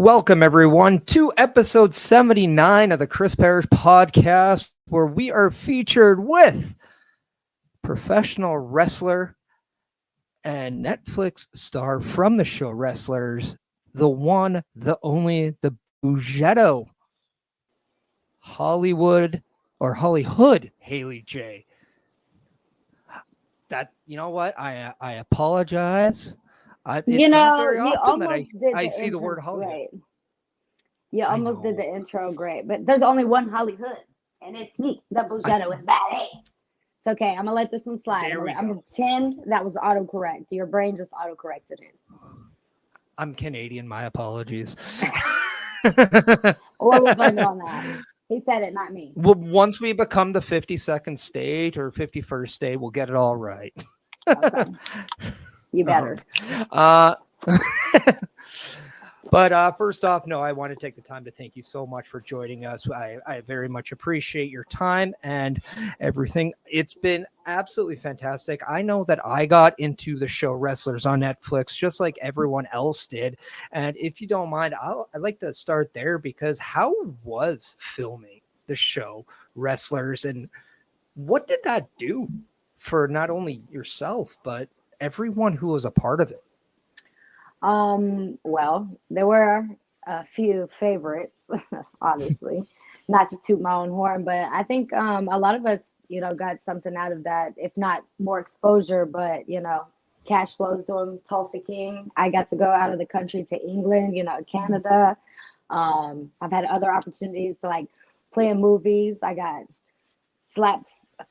Welcome, everyone, to episode 79 of the Chris Parrish podcast, where we are featured with professional wrestler and Netflix star from the show Wrestlers, the one, the only, the Bougetto, HollyHood, Haley J. That, you know what? I apologize. It's not very often that I see the word Hollywood. Great. You almost did the intro great, but there's only one HollyHood, and it's me, the Bougetto, and that it's okay. I'm gonna let this one slide. I'm gonna pretend that was autocorrect. Your brain just autocorrected it. I'm Canadian. My apologies. Or we'll blame it on that. He said it, not me. Well, once we become the 52nd state or 51st state, we'll get it all right. Okay. You better. But first off, I want to take the time to thank you so much for joining us. I very much appreciate your time and everything. It's been absolutely fantastic. I know that I got into the show Wrestlers on Netflix just like everyone else did. And if you don't mind, I'd like to start there, because how was filming the show Wrestlers, and what did that do for not only yourself, but everyone who was a part of it? Well, there were a few favorites, obviously, not to toot my own horn, but I think a lot of us, got something out of that, if not more exposure, but, cash flows doing Tulsa King. I got to go out of the country to England, Canada. I've had other opportunities to like play in movies. I got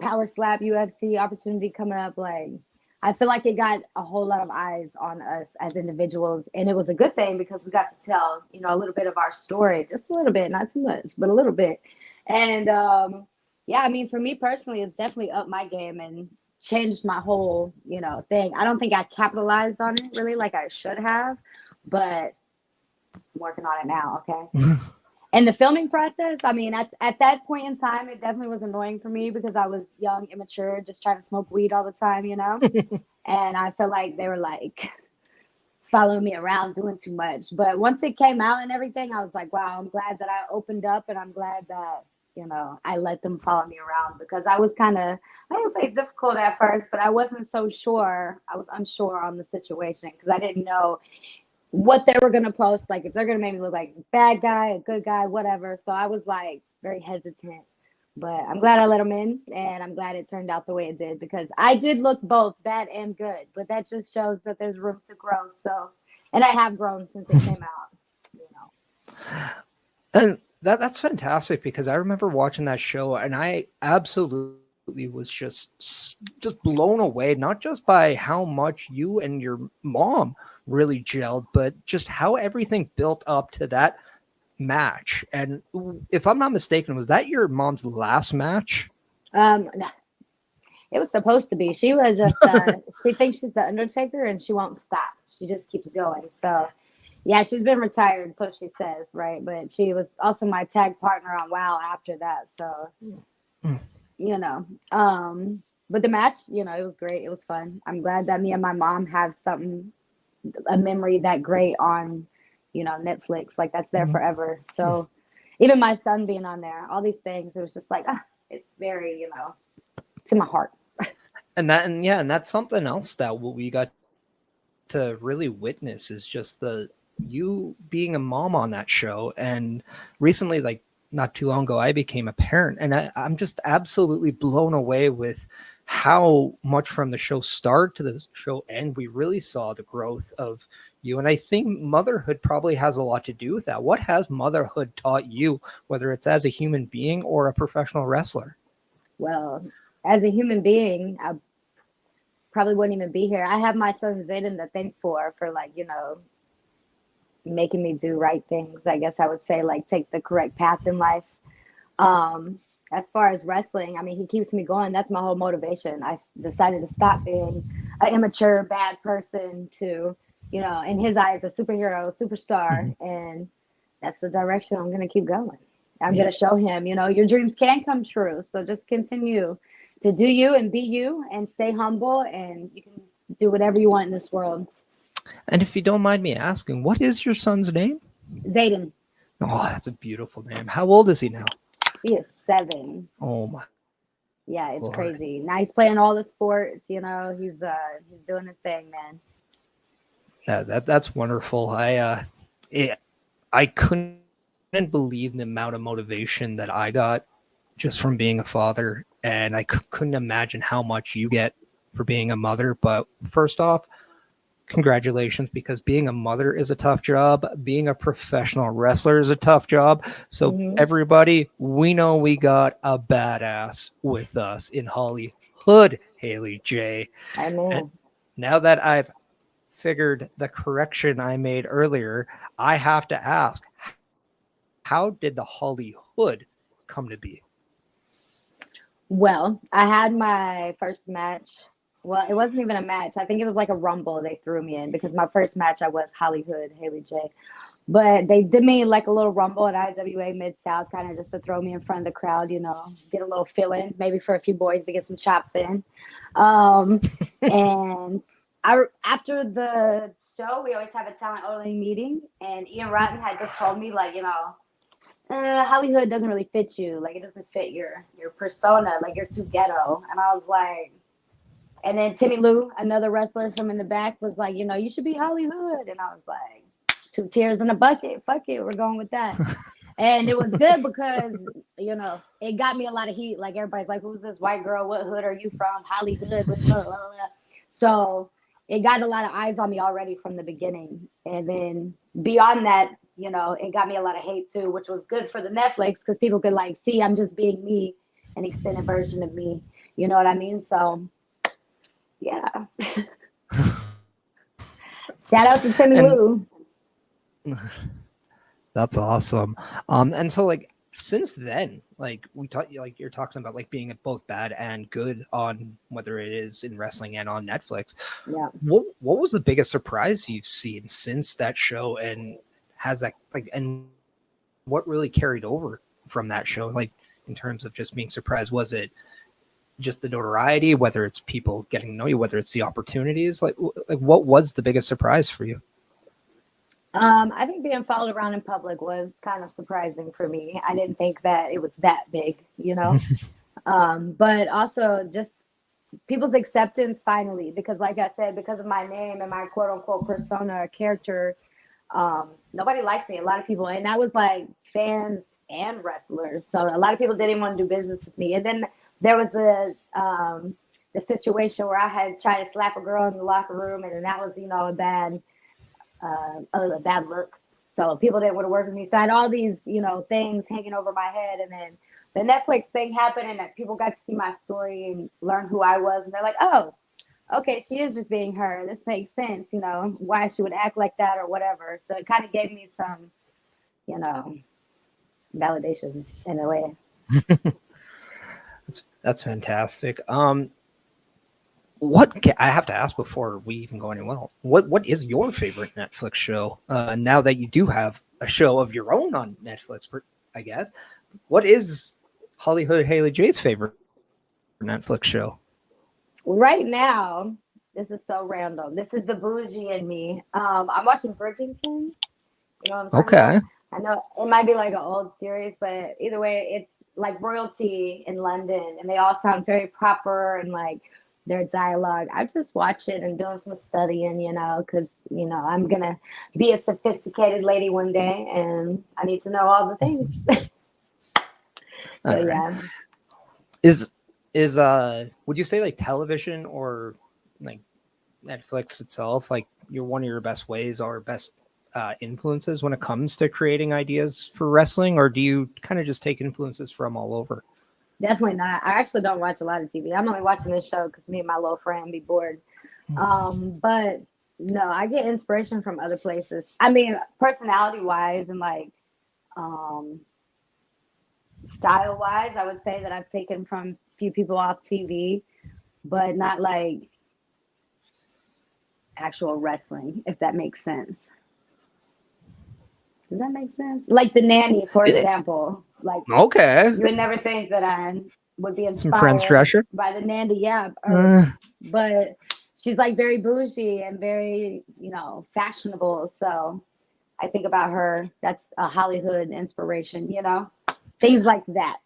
power slap UFC opportunity coming up. Like, I feel like it got a whole lot of eyes on us as individuals, and it was a good thing because we got to tell, a little bit of our story, just a little bit, not too much, but a little bit. And for me personally, it's definitely upped my game and changed my whole, thing. I don't think I capitalized on it really like I should have, but I'm working on it now. Okay. And the filming process, at that point in time, it definitely was annoying for me because I was young, immature, just trying to smoke weed all the time, And I felt like they were like following me around, doing too much. But once it came out and everything, I was like, wow, I'm glad that I opened up, and I'm glad that, I let them follow me around, because I was kind of, I don't say difficult at first, but I wasn't so sure. I was unsure on the situation because I didn't know what they were going to post, like if they're going to make me look like a bad guy, a good guy, whatever. So I was like very hesitant, but I'm glad I let them in, and I'm glad it turned out the way it did, because I did look both bad and good, but that just shows that there's room to grow. So, and I have grown since it came out, And that's fantastic, because I remember watching that show and I absolutely was just blown away, not just by how much you and your mom really gelled, but just how everything built up to that match. And if I'm not mistaken, was that your mom's last match? No, it was supposed to be. She was just she thinks she's the Undertaker and she won't stop. She just keeps going. So yeah, she's been retired, so she says, right? But she was also my tag partner on WoW after that. So but the match, it was great. It was fun. I'm glad that me and my mom have a memory that great on, Netflix. Like, that's there forever. So even my son being on there, all these things, it was just like, it's very, to my heart. And that's something else that we got to really witness, is just you being a mom on that show. And recently, like not too long ago, I became a parent, and I'm just absolutely blown away with how much from the show start to the show end, we really saw the growth of you. And I think motherhood probably has a lot to do with that. What has motherhood taught you, whether it's as a human being or a professional wrestler? Well, as a human being, I probably wouldn't even be here. I have my son Zayden to thank for like, making me do right things. I guess I would say, like, take the correct path in life. As far as wrestling, he keeps me going. That's my whole motivation. I decided to stop being an immature, bad person to, in his eyes, a superhero, superstar. And that's the direction I'm going to keep going. I'm going to show him, your dreams can come true. So just continue to do you and be you and stay humble, and you can do whatever you want in this world. And if you don't mind me asking, what is your son's name? Zayden. Oh, that's a beautiful name. How old is he now? He is 7. Oh my Yeah, it's Lord. crazy. Now he's playing all the sports. He's doing his thing, man. Yeah, that's wonderful. I couldn't believe the amount of motivation that I got just from being a father, and I couldn't imagine how much you get for being a mother. But first off, congratulations, because being a mother is a tough job. Being a professional wrestler is a tough job. So everybody, we know we got a badass with us in HollyHood, Haley J. I know. And now that I've figured the correction I made earlier, I have to ask, how did the HollyHood come to be? Well, I had my first match. Well, it wasn't even a match. I think it was like a rumble they threw me in, because my first match I was HollyHood, Haley J. But they did me like a little rumble at IWA Mid-South, kind of just to throw me in front of the crowd, get a little fill in, maybe for a few boys to get some chops in. And after the show, we always have a talent only meeting, and Ian Rotten had just told me, like, HollyHood doesn't really fit you. Like, it doesn't fit your persona. Like, you're too ghetto. And I was like, and then Timmy Lou, another wrestler from in the back, was like, you should be HollyHood. And I was like, 2 tears in a bucket. Fuck it. We're going with that. And it was good because, it got me a lot of heat. Like, everybody's like, who's this white girl? What hood are you from? HollyHood. Blah, blah, blah. So it got a lot of eyes on me already from the beginning. And then beyond that, it got me a lot of hate too, which was good for the Netflix, because people could like see I'm just being me, an extended version of me. You know what I mean? So, yeah. Shout out to Timmy Lou. That's awesome. And so like since then, like you're talking about like being both bad and good on whether it is in wrestling and on Netflix. Yeah. What was the biggest surprise you've seen since that show, and has that and what really carried over from that show, like in terms of just being surprised? Was it just the notoriety, whether it's people getting to know you, whether it's the opportunities, like what was the biggest surprise for you? I think being followed around in public was kind of surprising for me. I didn't think that it was that big, but also just people's acceptance finally, because like I said, because of my name and my quote unquote persona or character, nobody likes me. A lot of people, and that was like fans and wrestlers. So a lot of people didn't want to do business with me. And then there was the situation where I had tried to slap a girl in the locker room, and then that was, a bad look. So people didn't want to work with me. So I had all these, things hanging over my head. And then the Netflix thing happened, and that people got to see my story and learn who I was. And they're like, oh, okay, she is just being her. This makes sense, why she would act like that or whatever. So it kind of gave me some, validation in a way. That's fantastic. What I have to ask before we even go anywhere, what is your favorite Netflix show? Now that you do have a show of your own on Netflix, I guess, what is HollyHood Haley J's favorite Netflix show? Right now, this is so random. This is the bougie in me. I'm watching Bridgerton. You know what I'm talking about? I know it might be like an old series, but either way, it's like royalty in London, and they all sound very proper and like their dialogue. I just watch it and doing some studying, because I'm gonna be a sophisticated lady one day, and I need to know all the things. So, yeah. Is would you say like television or like Netflix itself, like one of your best ways or best influences when it comes to creating ideas for wrestling, or do you kind of just take influences from all over? Definitely not. I actually don't watch a lot of TV. I'm only watching this show because me and my little friend be bored. But no, I get inspiration from other places. I mean, personality wise and like style wise, I would say that I've taken from a few people off TV, but not like actual wrestling, if that makes sense. Does that make sense? Like the nanny, for example. Like, okay, you would never think that I would be inspired some French Drescher by the nanny, yeah. But she's like very bougie and very, fashionable. So I think about her. That's a HollyHood inspiration, you know, things like that.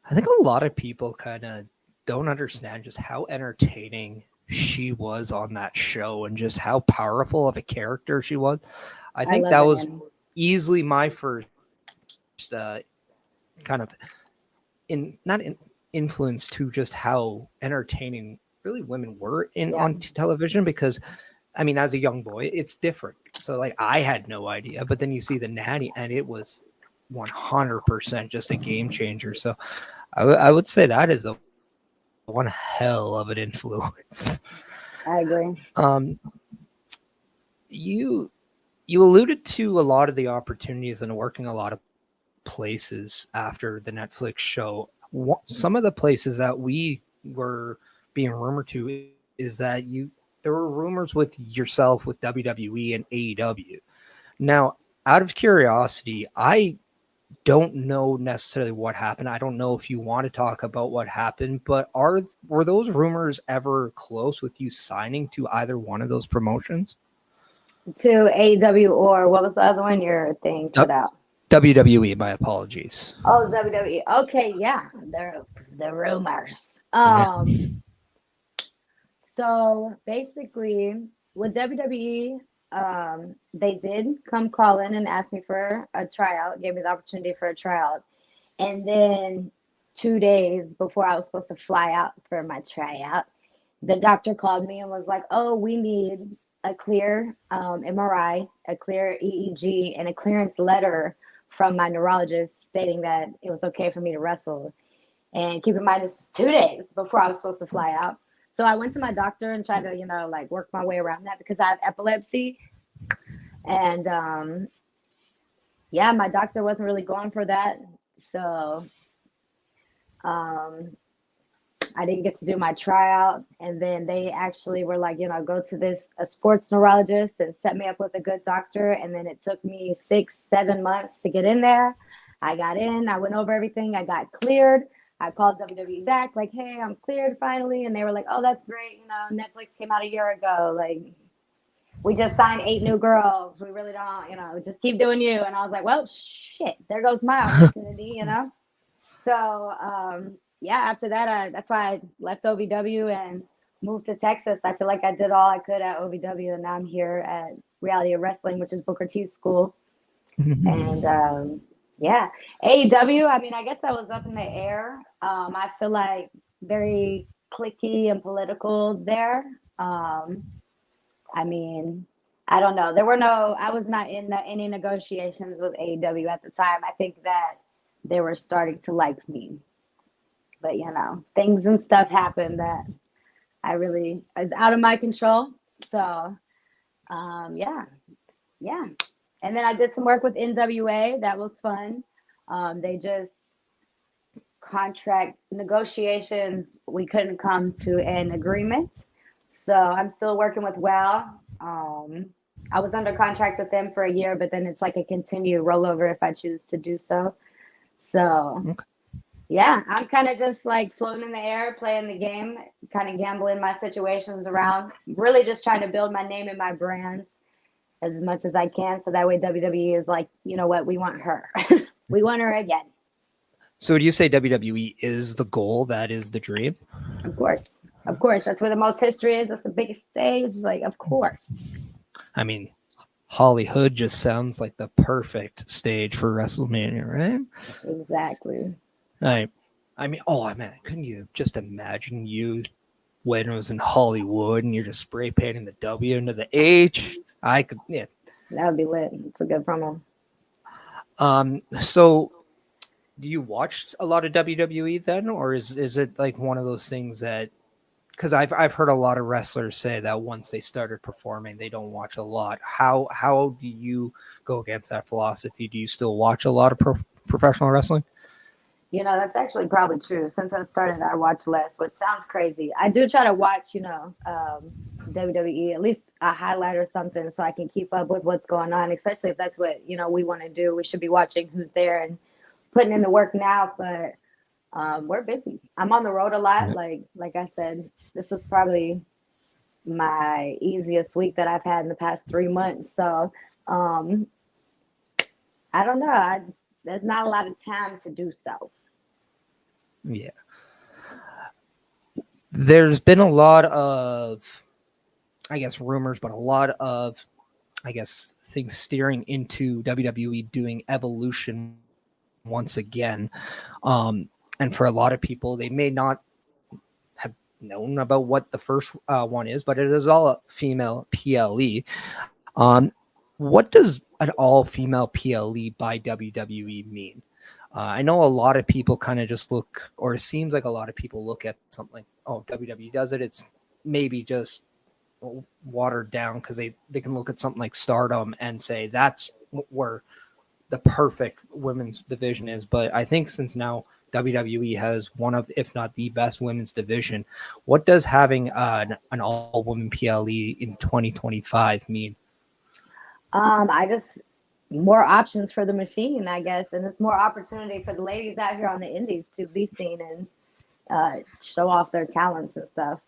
I think a lot of people kind of don't understand just how entertaining she was on that show and just how powerful of a character she was. I I think love that it. was easily my first kind of not influence to just how entertaining really women were on television, because I mean, as a young boy, it's different. So like I had no idea, but then you see the nanny and it was 100% just a game changer. So I would say that is a one hell of an influence. I agree. You alluded to a lot of the opportunities and working a lot of places after the Netflix show. Some of the places that we were being rumored to is that there were rumors with yourself with WWE and AEW. Now, out of curiosity, I don't know necessarily what happened. I don't know if you want to talk about what happened, but were those rumors ever close with you signing to either one of those promotions? To AEW, or what was the other one? Your thing cut out. WWE, my apologies. Oh, WWE. Okay, yeah. The rumors. So basically with WWE, they did come call in and ask me for a tryout, gave me the opportunity for a tryout. And then 2 days before I was supposed to fly out for my tryout, the doctor called me and was like, oh, we need a clear MRI, a clear EEG, and a clearance letter from my neurologist stating that it was okay for me to wrestle. And keep in mind, this was 2 days before I was supposed to fly out. So I went to my doctor and tried to, you know, like work my way around that because I have epilepsy. And yeah, my doctor wasn't really going for that. So I didn't get to do my tryout. And then they actually were like, you know, go to a sports neurologist and set me up with a good doctor. And then it took me 6-7 months to get in there. I got in, I went over everything, I got cleared. I called WWE back, like, hey, I'm cleared finally. And they were like, oh, that's great. You know, Netflix came out a year ago. Like, we just signed 8 new girls. We really don't, you know, just keep doing you. And I was like, well, shit, there goes my opportunity, you know? So, yeah, after that, that's why I left OVW and moved to Texas. I feel like I did all I could at OVW, and now I'm here at Reality of Wrestling, which is Booker T's school. And yeah, AEW, I mean, I guess that was up in the air. I feel like very cliquey and political there. I mean, I don't know. I was not in any negotiations with AEW at the time. I think that they were starting to like me. But, you know, things and stuff happened that is out of my control. So, yeah. And then I did some work with NWA. That was fun. They just contract negotiations. We couldn't come to an agreement. So I'm still working with WOW. I was under contract with them for a year, but then it's like a continued rollover if I choose to do so. So, okay. Yeah, I'm kind of just like floating in the air, playing the game, kind of gambling my situations around, really just trying to build my name and my brand as much as I can. So that way WWE is like, you know what, we want her. We want her again. So would you say WWE is the goal? That is the dream? Of course. Of course. That's where the most history is. That's the biggest stage. Like, of course. I mean, HollyHood just sounds like the perfect stage for WrestleMania, right? Exactly. I mean, oh man, couldn't you just imagine you when it was in Hollywood and you're just spray painting the W into the H? I could, yeah. That would be lit. It's a good promo. So do you watch a lot of WWE then, or is it like one of those things that, because I've heard a lot of wrestlers say that once they started performing, they don't watch a lot. How do you go against that philosophy? Do you still watch a lot of professional wrestling? You know, that's actually probably true. Since I started, I watch less, which sounds crazy. I do try to watch, you know, WWE, at least a highlight or something, so I can keep up with what's going on, especially if that's what, you know, we want to do. We should be watching who's there and putting in the work now, but we're busy. I'm on the road a lot. Like I said, this was probably my easiest week that I've had in the past 3 months. So, I don't know. There's not a lot of time to do so. Yeah. There's been a lot of, I guess, rumors, but a lot of, I guess, things steering into WWE doing Evolution once again. And for a lot of people, they may not have known about what the first one is, but it is all a female PLE. What does an all-female PLE by WWE mean? I know a lot of people kind of just look, or it seems like a lot of people look at something like, oh, WWE does it. It's maybe just watered down because they can look at something like Stardom and say that's where the perfect women's division is. But I think since now WWE has one of, if not the best women's division, what does having an all-woman PLE in 2025 mean? I just more options for the machine, I guess, and it's more opportunity for the ladies out here on the indies to be seen and show off their talents and stuff.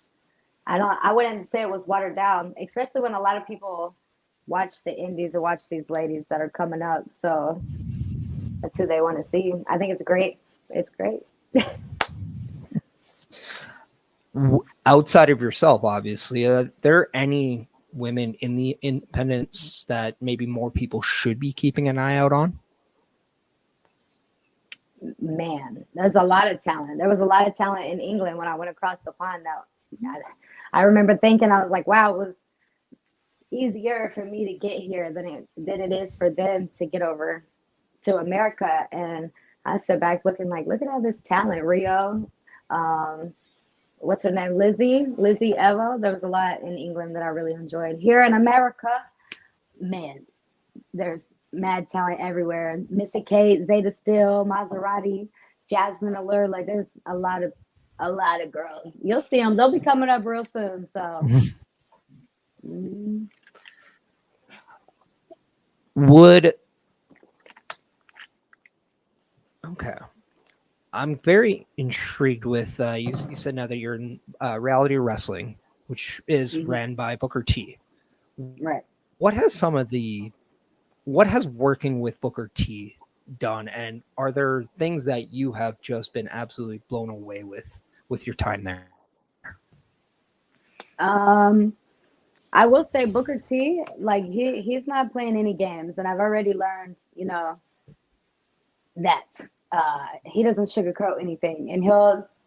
I wouldn't say it was watered down, especially when a lot of people watch the indies or watch these ladies that are coming up. So that's who they want to see. I think it's great. It's great. Outside of yourself, obviously, are there any women in the independents that maybe more people should be keeping an eye out on? Man, there's a lot of talent. There was a lot of talent in England when I went across the pond. Now, I remember thinking, I was like, wow, it was easier for me to get here than it is for them to get over to America. And I sit back looking like, look at all this talent. Rio, what's her name? Lizzie Evo. There was a lot in England that I really enjoyed. Here in America, man, there's mad talent everywhere. Missy Kate, Zeta Steele, Maserati, Jasmine Allure. Like there's a lot of girls. You'll see them. They'll be coming up real soon. So okay. I'm very intrigued with you said now that you're in reality wrestling, which is ran by Booker T. Right. What has working with Booker T done, and are there things that you have just been absolutely blown away with your time there? I will say Booker T, like he's not playing any games, and I've already learned, that he doesn't sugarcoat anything, and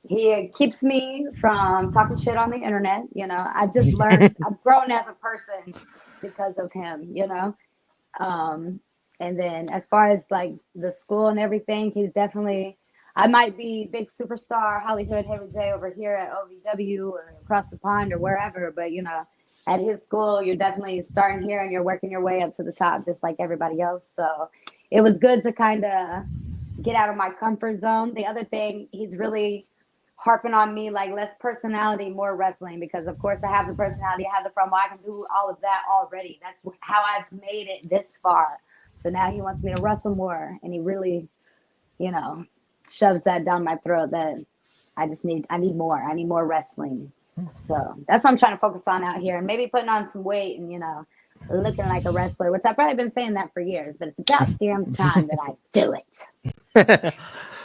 he keeps me from talking shit on the internet. I've just learned, I've grown as a person because of him. And then as far as like the school and everything, he's definitely. I might be big superstar HollyHood Haley J over here at OVW or across the pond or wherever, but at his school, you're definitely starting here and you're working your way up to the top, just like everybody else. So it was good to kind of get out of my comfort zone. The other thing, he's really harping on me, like less personality, more wrestling, because of course I have the personality, I have the promo, I can do all of that already. That's how I've made it this far. So now he wants me to wrestle more, and he really, shoves that down my throat that I need more wrestling. So that's what I'm trying to focus on out here, and maybe putting on some weight and, looking like a wrestler, which I've probably been saying that for years, but it's about damn time that I do it.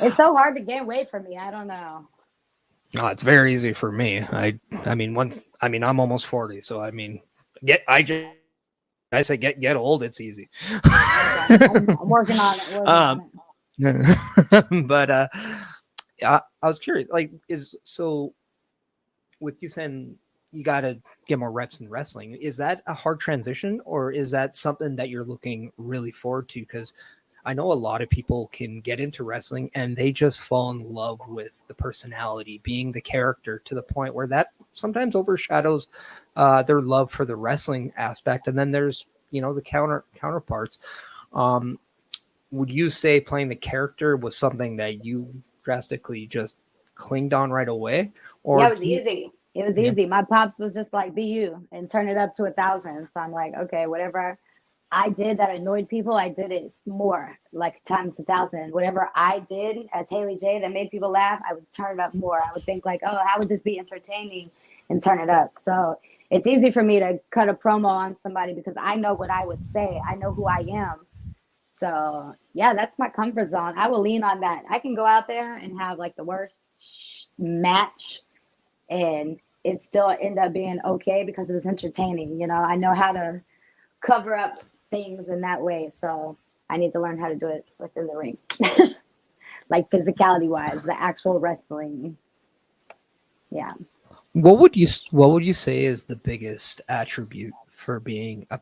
It's so hard to gain weight for me. I don't know. Oh, it's very easy for me. I'm almost 40, so I say get old. It's easy. I'm working on it. But I was curious, with you saying you got to get more reps in wrestling, is that a hard transition, or is that something that you're looking really forward to? Because I know a lot of people can get into wrestling and they just fall in love with the personality, being the character, to the point where that sometimes overshadows their love for the wrestling aspect. And then there's, the counterparts. Would you say playing the character was something that you drastically just clinged on right away? Or yeah, it was easy. It was easy. My pops was just like, be you and turn it up to 1,000. So I'm like, okay, whatever I did that annoyed people, I did it more, like times 1,000. Whatever I did as Haley J that made people laugh, I would turn it up more. I would think like, oh, how would this be entertaining, and turn it up. So it's easy for me to cut a promo on somebody because I know what I would say. I know who I am. So yeah, that's my comfort zone. I will lean on that. I can go out there and have like the worst match and it still end up being okay because it was entertaining. You know, I know how to cover up things in that way. So I need to learn how to do it within the ring. Like physicality wise, the actual wrestling. Yeah. What would you say is the biggest attribute for being a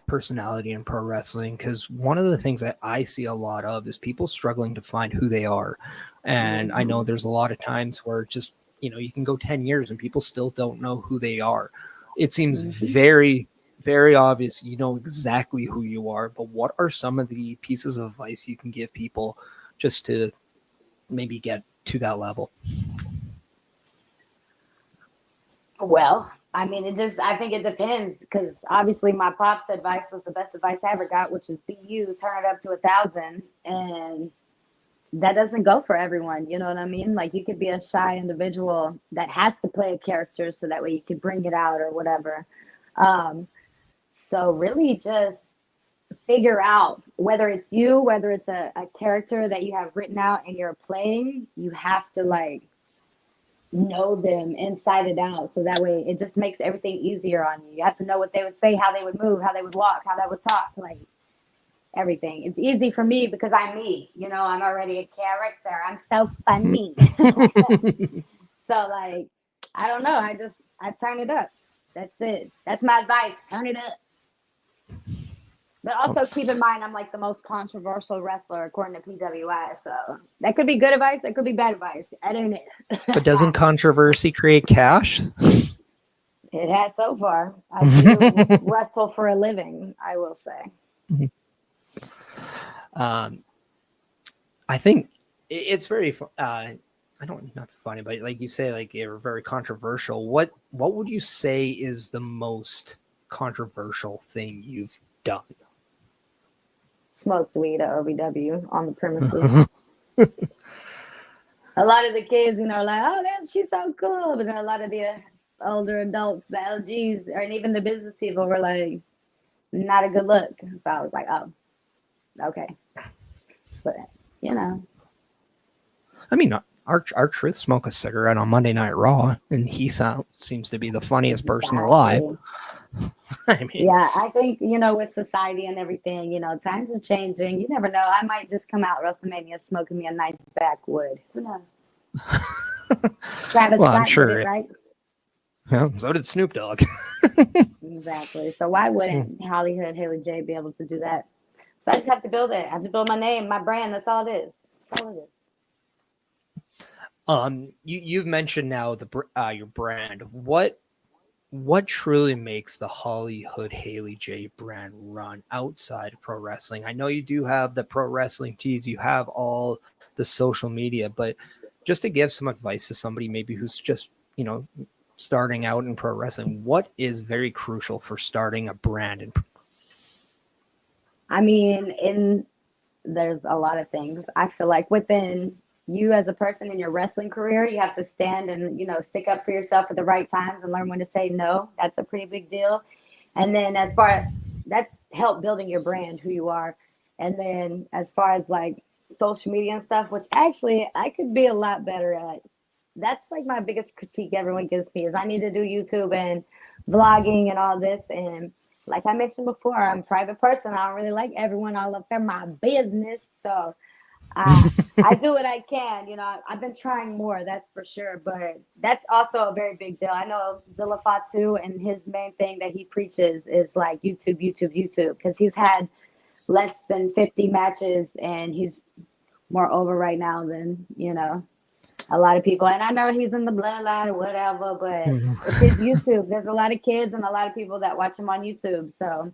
personality in pro wrestling? Because one of the things that I see a lot of is people struggling to find who they are. And I know there's a lot of times where just, you can go 10 years and people still don't know who they are. It seems very, very obvious you know exactly who you are, but what are some of the pieces of advice you can give people just to maybe get to that level? Well, I mean, I think it depends because obviously my pop's advice was the best advice I ever got, which was be you, turn it up to 1,000. And that doesn't go for everyone. You know what I mean? Like you could be a shy individual that has to play a character so that way you can bring it out or whatever. So really just figure out whether it's you, whether it's a character that you have written out and you're playing, you have to like know them inside and out. So that way it just makes everything easier on you. You have to know what they would say, how they would move, how they would walk, how they would talk, like everything. It's easy for me because I'm me, I'm already a character. I'm so funny. So like, I don't know. I turn it up. That's it. That's my advice. Turn it up. But also keep in mind, I'm like the most controversial wrestler according to PWI. So that could be good advice. That could be bad advice. I don't know. But doesn't controversy create cash? It has so far. I do wrestle for a living, I will say. I think it's very, not funny, but like you say, like you're very controversial. What would you say is the most controversial thing you've done? Smoked weed at OVW on the premises. A lot of the kids, are like, oh, she's so cool. But then a lot of the older adults, the LGs, and even the business people were like, not a good look. So I was like, oh, okay. But, I mean, our Truth smoke a cigarette on Monday Night Raw, and he seems to be the funniest person alive. I mean, yeah, I think, with society and everything, times are changing. You never know. I might just come out WrestleMania smoking me a nice backwood. Who knows? Travis Scott I'm sure did it, right? Yeah, so did Snoop Dogg. Exactly. So why wouldn't HollyHood, Haley J be able to do that? So I just have to build it. I have to build my name, my brand. That's all it is. That's all it is. You've mentioned now your brand. What truly makes the HollyHood Haley J brand run outside of pro wrestling? I know you do have the pro wrestling tees, you have all the social media, but just to give some advice to somebody maybe who's just, starting out in pro wrestling, what is very crucial for starting a brand? I mean, there's a lot of things. I feel like within you as a person in your wrestling career, you have to stand and, stick up for yourself at the right times and learn when to say no. That's a pretty big deal. And then as far as that help building your brand, who you are. And then as far as like social media and stuff, which actually I could be a lot better at. That's like my biggest critique everyone gives me is I need to do YouTube and vlogging and all this. And like I mentioned before, I'm a private person. I don't really like everyone all up in my business. So I do what I can. I've been trying more, that's for sure. But that's also a very big deal. I know Zilla Fatu and his main thing that he preaches is like YouTube, because he's had less than 50 matches and he's more over right now than, a lot of people. And I know he's in the bloodline or whatever, but it's his YouTube. There's a lot of kids and a lot of people that watch him on YouTube. So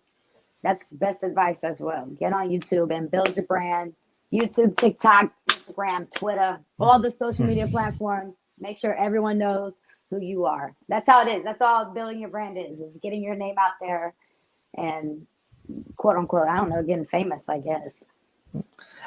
that's best advice as well. Get on YouTube and build your brand. YouTube, TikTok, Instagram, Twitter, all the social media platforms. Make sure everyone knows who you are. That's how it is. That's all building your brand is getting your name out there and quote unquote, I don't know, getting famous, I guess.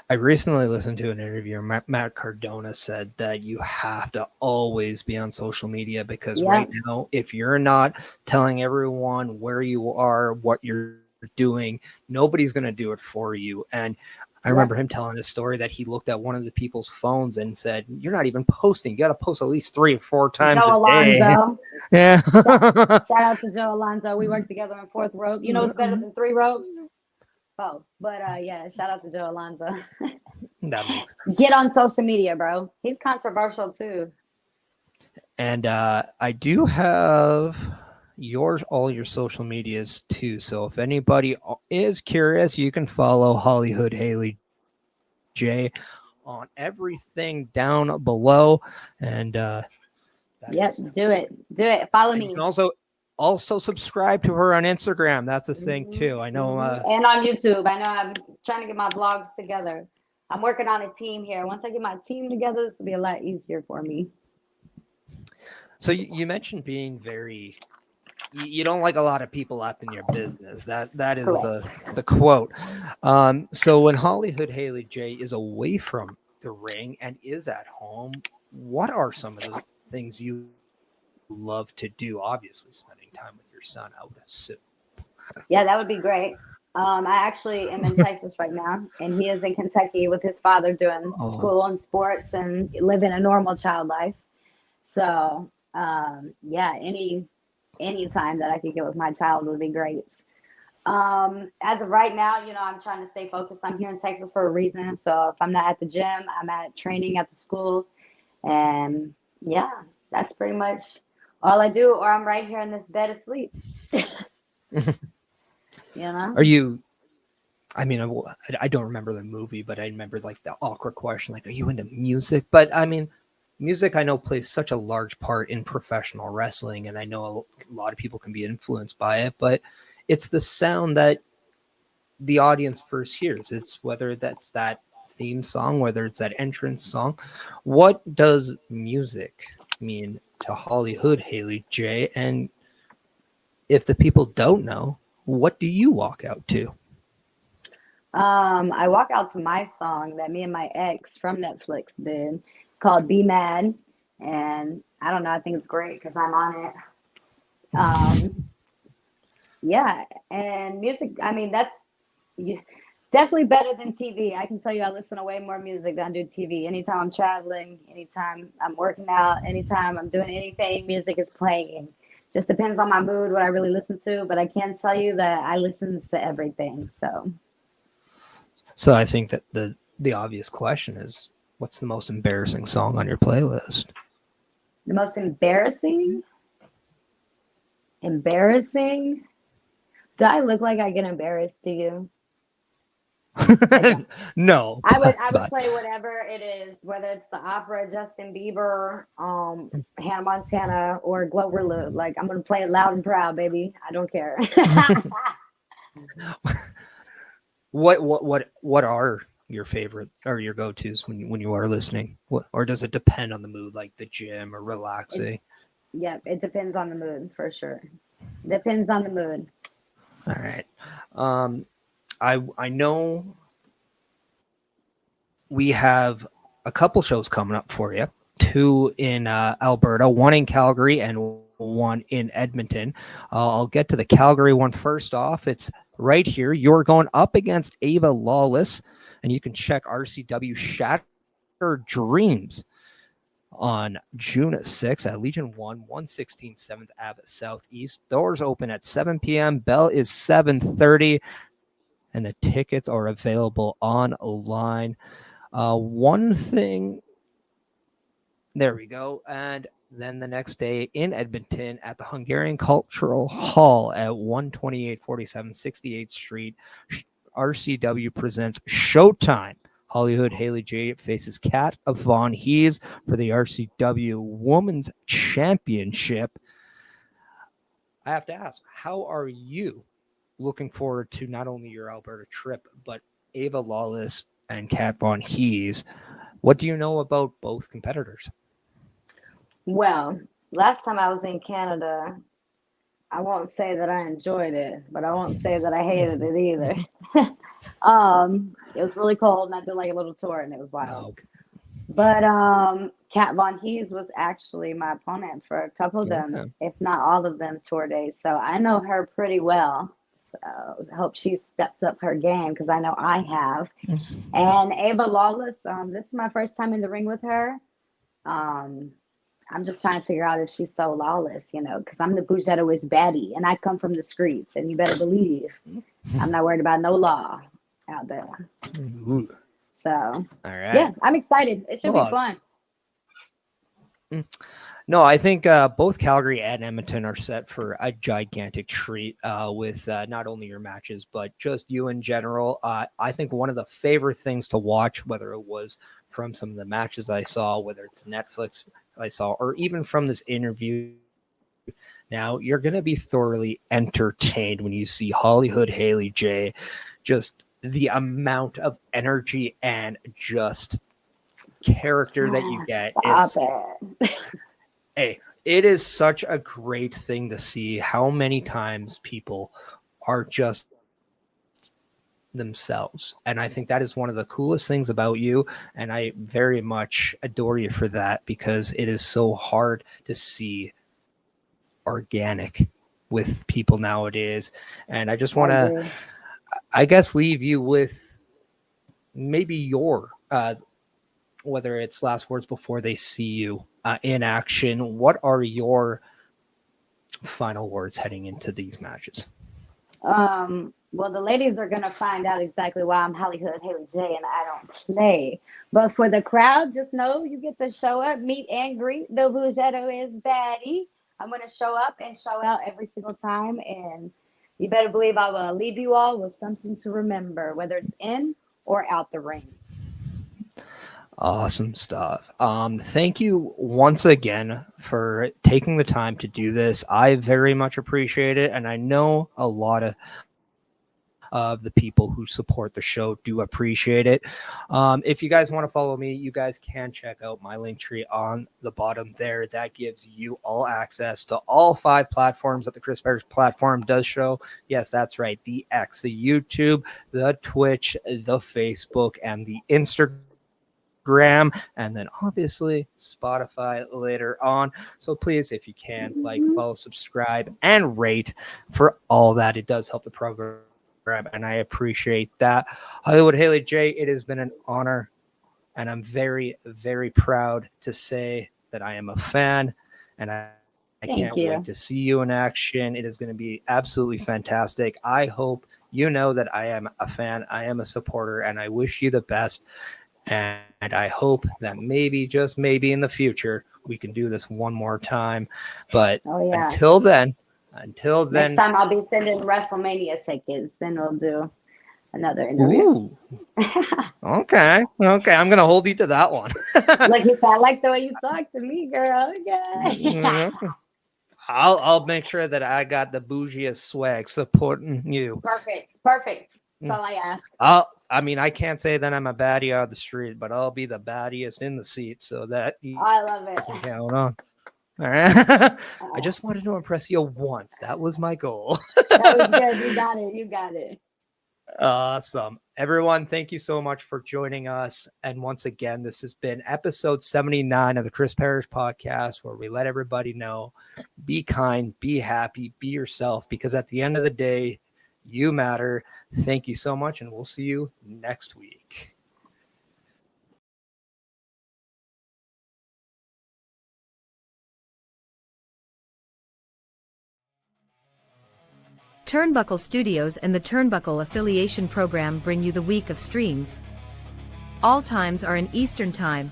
I recently listened to an interview. Matt Cardona said that you have to always be on social media because right now, if you're not telling everyone where you are, what you're doing, nobody's going to do it for you. And I remember him telling a story that he looked at one of the people's phones and said, "You're not even posting. You got to post at least 3 or 4 times Joe a day." Alonzo. Yeah. Shout out to Joe Alonzo. We worked together on Fourth Rope. You know what's better than 3 ropes? Oh, but yeah, shout out to Joe Alonzo. That makes sense. Get on social media, bro. He's controversial too. And I do have all your social medias too. So if anybody is curious, you can follow HollyHood Haley J on everything down below. And yep, do it. Follow me. You can also subscribe to her on Instagram. That's a thing too. I know. And on YouTube. I know I'm trying to get my vlogs together. I'm working on a team here. Once I get my team together, this will be a lot easier for me. So you mentioned being very, you don't like a lot of people up in your business. That is the quote. So when HollyHood Haley J is away from the ring and is at home, what are some of the things you love to do? Obviously, spending time with your son, I would assume. Yeah, that would be great. I actually am in Texas right now, and he is in Kentucky with his father doing school and sports and living a normal child life. So, yeah, any time that I could get with my child would be great. As of right now, I'm trying to stay focused. I'm here in Texas for a reason. So if I'm not at the gym, I'm at training at the school. And yeah, that's pretty much all I do, or I'm right here in this bed asleep. Are you, I mean, I don't remember the movie, but I remember like the awkward question, like, are you into music? But I mean, music I know plays such a large part in professional wrestling, and I know a lot of people can be influenced by it, but it's the sound that the audience first hears. It's whether that's that theme song, whether it's that entrance song. What does music mean to HollyHood Haley J? And if the people don't know, what do you walk out to? I walk out to my song that me and my ex from Netflix did, called Be Mad. And I don't know, I think it's great because I'm on it. Yeah, and music, I mean, that's definitely better than TV. I can tell you I listen to way more music than I do TV. Anytime I'm traveling, anytime I'm working out, anytime I'm doing anything, music is playing. Just depends on my mood, what I really listen to, but I can tell you that I listen to everything. So I think that the obvious question is, what's the most embarrassing song on your playlist? The most embarrassing? Embarrassing? Do I look like I get embarrassed to you? No. I would play whatever it is, whether it's the opera, Justin Bieber, Hannah Montana, or Glover Lou. Like, I'm gonna play it loud and proud, baby. I don't care. What are your favorite or your go-tos when you are listening? Or does it depend on the mood, like the gym or relaxing? It depends on the mood for sure. Depends on the mood. All right. I know we have a couple shows coming up for you. 2 in Alberta, 1 in Calgary, and 1 in Edmonton. I'll get to the Calgary one first off. It's right here. You're going up against Ava Lawless, and you can check RCW Shatter Dreams on June 6th at Legion 1, 116 7th Ave Southeast. Doors open at 7 p.m. Bell is 7:30, and the tickets are available online. One thing, there we go. And then the next day in Edmonton at the Hungarian Cultural Hall at 12847 68th Street, RCW presents Showtime. HollyHood Haley J faces Kat Von Hees for the RCW Women's Championship. I have to ask, how are you looking forward to not only your Alberta trip, but Ava Lawless and Kat Von Hees? What do you know about both competitors? Well, last time I was in Canada, I won't say that I enjoyed it, but I won't say that I hated it either. It was really cold, and I did like a little tour, and it was wild. Oh, okay. But Kat Von Hees was actually my opponent for a couple of them, if not all of them, tour days. So I know her pretty well. So I hope she steps up her game because I know I have. And Ava Lawless, this is my first time in the ring with her. I'm just trying to figure out if she's so lawless, because I'm the Bougettoist baddie and I come from the streets, and you better believe I'm not worried about no law out there. Ooh. So, all right. Yeah, I'm excited. It should be fun. No, I think both Calgary and Edmonton are set for a gigantic treat with not only your matches, but just you in general. I think one of the favorite things to watch, whether it was from some of the matches I saw, whether it's Netflix I saw, or even from this interview, now you're going to be thoroughly entertained when you see HollyHood Haley J. Just the amount of energy and just character that you get. Hey, it is such a great thing to see how many times people are just themselves. And I think that is one of the coolest things about you. And I very much adore you for that, because it is so hard to see organic with people nowadays. And I just want to, I guess, leave you with maybe your, whether it's last words before they see you in action. What are your final words heading into these matches? Well, the ladies are going to find out exactly why I'm HollyHood Haley J and I don't play. But for the crowd, just know you get to show up, meet and greet the Bougettoist baddie. I'm going to show up and show out every single time. And you better believe I will leave you all with something to remember, whether it's in or out the ring. Awesome stuff. Thank you once again for taking the time to do this. I very much appreciate it. And I know a lot of the people who support the show do appreciate it. If you guys want to follow me, you guys can check out my link tree on the bottom there. That gives you all access to all 5 platforms that the Chris Parrish platform does show. Yes, that's right. The X, the YouTube, the Twitch, the Facebook, and the Instagram. And then obviously Spotify later on. So please, if you can, follow, subscribe, and rate for all that. It does help the program, and I appreciate that. HollyHood Haley J, it has been an honor, and I'm very, very proud to say that I am a fan, and I can't wait to see you in action. It is going to be absolutely fantastic. I hope you know that I am a fan, I am a supporter, and I wish you the best. And I hope that maybe, just maybe in the future, we can do this one more time. But until then, next time I'll be sending WrestleMania tickets. Then we'll do another interview. Ooh. Okay. I'm going to hold you to that one. Look, I like the way you talk to me, girl. Okay. I'll make sure that I got the bougiest swag supporting you. Perfect. That's all I ask. I can't say that I'm a baddie out of the street, but I'll be the baddiest in the seat, so that I love it. Count on. All right. I just wanted to impress you once. That was my goal. That was good. You got it. Awesome. Everyone, thank you so much for joining us. And once again, this has been episode 79 of the Chris Parrish podcast, where we let everybody know, be kind, be happy, be yourself, because at the end of the day, you matter. Thank you so much, and we'll see you next week. Turnbuckle Studios and the Turnbuckle Affiliation Program bring you the week of streams. All times are in Eastern Time.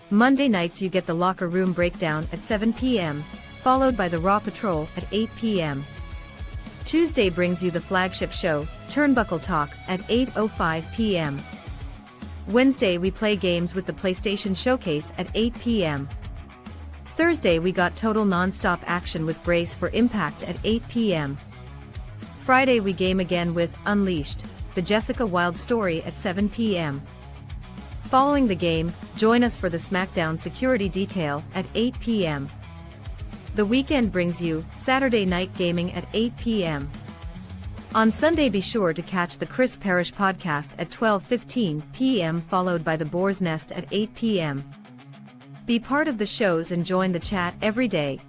Monday nights you get the Locker Room Breakdown at 7 p.m., followed by the Raw Patrol at 8 p.m. Tuesday brings you the flagship show, Turnbuckle Talk, at 8:05 p.m. Wednesday we play games with the PlayStation Showcase at 8 p.m. Thursday we got total non-stop action with Brace for Impact at 8 p.m. Friday we game again with Unleashed, the Jessica Wilde story at 7 p.m. Following the game, join us for the SmackDown Security Detail at 8 p.m. The weekend brings you Saturday Night Gaming at 8 p.m. On Sunday be sure to catch the Chris Parrish podcast at 12:15 p.m. followed by the Boar's Nest at 8 p.m. Be part of the shows and join the chat every day,